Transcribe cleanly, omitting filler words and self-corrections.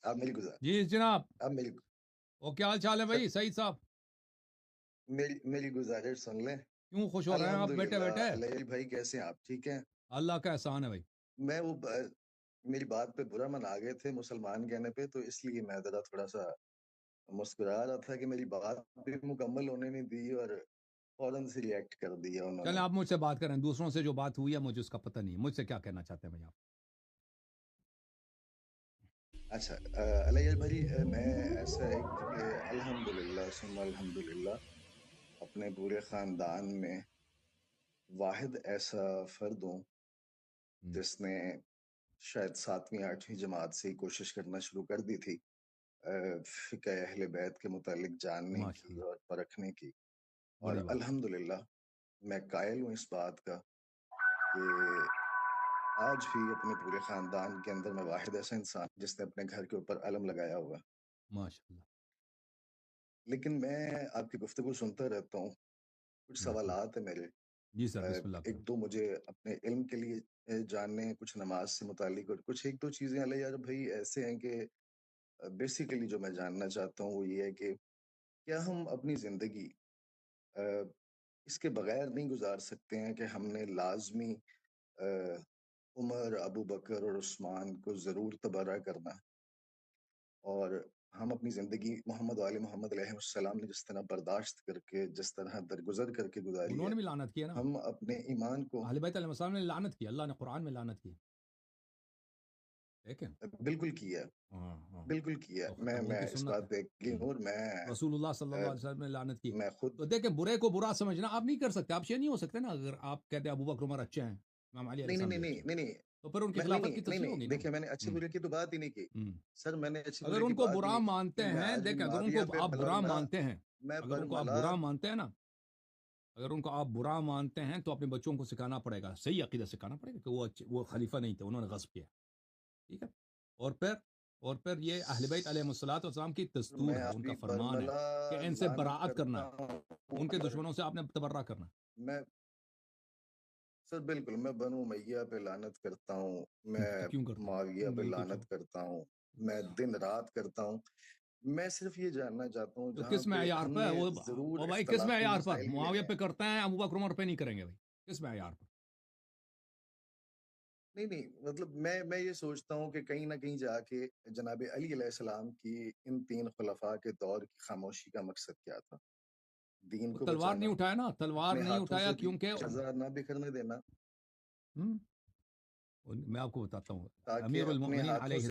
آپ میری گزار جی جناب، آپ میری وہ کیا حال چال ہے سر بھائی سعید صاحب؟ میری گزارش سن لیں. کیوں خوش ہو رہے ہیں آپ بیٹھے الحمدللہ. بیٹھے؟ علیہ بھائی کیسے ہیں آپ؟ ٹھیک ہیں. اللہ کا احسان ہے بھائی. میں میری بات پہ برا من آ گئے تھے مسلمان کہنے پہ، تو اس لیے میں ذرا تھوڑا سا مسکرا رہا تھا کہ میری بات بھی مکمل ہونے نہیں دی اور فوراً سے ریئیکٹ کر دیا انہوں چلیں نے. آپ مجھ سے بات کریں، دوسروں سے جو بات ہوئی ہے مجھے اس کا پتہ نہیں ہے. مجھ سے کیا کہنا چاہتے ہیں بھائی آپ؟ اچھا علیہ بھائی، میں ایسا ہے کہ الحمدللہ ثم الحمدللہ اپنے پورے خاندان میں واحد ایسا فرد ہوں جس نے شاید 7ویں 8ویں جماعت سے ہی کوشش کرنا شروع کر دی تھی فقہ اہل بیت کے متعلق جاننے ماشاء کی اللہ، اور پرکھنے کی. اور بڑی بات. الحمدللہ میں قائل ہوں اس بات کا کہ آج بھی اپنے پورے خاندان کے اندر میں واحد ایسا انسان جس نے اپنے گھر کے اوپر علم لگایا ہوا. ماشاء اللہ، لیکن میں آپ کی گفتگو سنتا رہتا ہوں، کچھ ماشاء اللہ. سوالات ہیں میرے. جی سر، بسم اللہ کریں. ایک دو مجھے اپنے علم کے لیے جاننے ہیں، کچھ نماز سے متعلق، اور کچھ ایک دو چیزیں علیہ یار بھائی ایسے ہیں کہ بیسیکلی جو میں جاننا چاہتا ہوں وہ یہ ہے کہ کیا ہم اپنی زندگی اس کے بغیر نہیں گزار سکتے ہیں کہ ہم نے لازمی عمر، ابو بکر اور عثمان کو ضرور تبرہ کرنا، اور ہم اپنی زندگی محمد علیہ محمد علیہ السلام نے جس طرح برداشت کر کے، جس طرح درگزر کر کے گزاری انہوں ہے، نے بھی لعنت کیا نا، ہم اپنے ایمان کو اہل بیت علیہ السلام نے لعنت کی، اللہ نے قرآن میں لعنت کی. دیکھیں، بالکل کیا ہے. ہاں ہاں، بالکل کیا. تو میں ان کی اس سنت بات ہے. پہ یقین ہوں، اور رسول اللہ صلی اللہ علیہ وسلم نے لعنت کی. میں خود تو دیکھیں، برے کو برا سمجھنا آپ نہیں کر سکتے، آپ شیعہ نہیں ہو سکتے نا. اگر آپ کہتے ہیں ابو بکر عمر اچھے ہیں، امام علی علیہ نہیں نہیں السلام نہیں بھی نہیں اچھے ہیں، نہیں نہیں تو پھر ان کی میں نہیں خلافت کی نہیں نہیں تشریح نہیں ہوگی نا. دیکھیں، میں نے اچھی برے کی تو بات ہی نہیں کی ہوں. سر. میں نے اچھی اگر برے کی ان کو بات ہی برا نہیں کی مانتے کہ میں ہیں، آج بھی دیکھیں اگر ان معاویہ کو پہ آپ برا برملا. مانتے ہیں، میں اگر ان کو آپ برملا. برا مانتے ہیں نا، اگر ان کو آپ برا مانتے ہیں تو اپنے بچوں کو سکھانا پڑے گا، صحیح عقیدہ سکھانا پڑے گا کہ وہ خلیفہ نہیں تھے، انہوں نے غصب کیا. ٹھیک ہے. اور پھر یہ اہل بیت علیہ الصلوۃ والسلام کی دستور میں ہے، آج ان کا بھی فرمان ہے برملا کہ ان سے لعنت براعت کرنا کرتا ہے، ہوں. ان کے اور دشمنوں سے آپ نے تبرہ کرنا. میں سر بالکل میں بنو امیہ پہ لعنت کرتا ہوں، میں تو کیوں کرتے ہیں؟ معاویہ پہ بالکل کیوں؟ لعنت کرتا ہوں، میں دن رات کرتا ہوں. میں صرف یہ جاننا چاہتا ہوں تو جہاں کس پہ معیار ہم پہ نے ضرور وہ بھائی کس اختلافی معیار پر؟ مسائل بھی معاویہ ہیں. پہ کرتے ہیں، ابو بکر عمر پہ نہیں کریں گے بھائی، کس معیار پر؟ نہیں نہیں، مطلب میں یہ سوچتا ہوں کہ کہیں نہ کہیں جا کے جناب علی علیہ السلام کی ان 3 خلفاء کے دور کی خاموشی کا مقصد کیا تھا؟ دین وہ کو تلوار بچانا، نہیں اٹھایا نا، تلوار اپنے نہیں ہاتھوں اٹھایا سے کیونکہ شزا نہ بکھرنے دینا، ہم، میں آپ کو بتاتا ہوں، تاکہ امیر اپنے المؤمنین ہاتھوں علیہ سے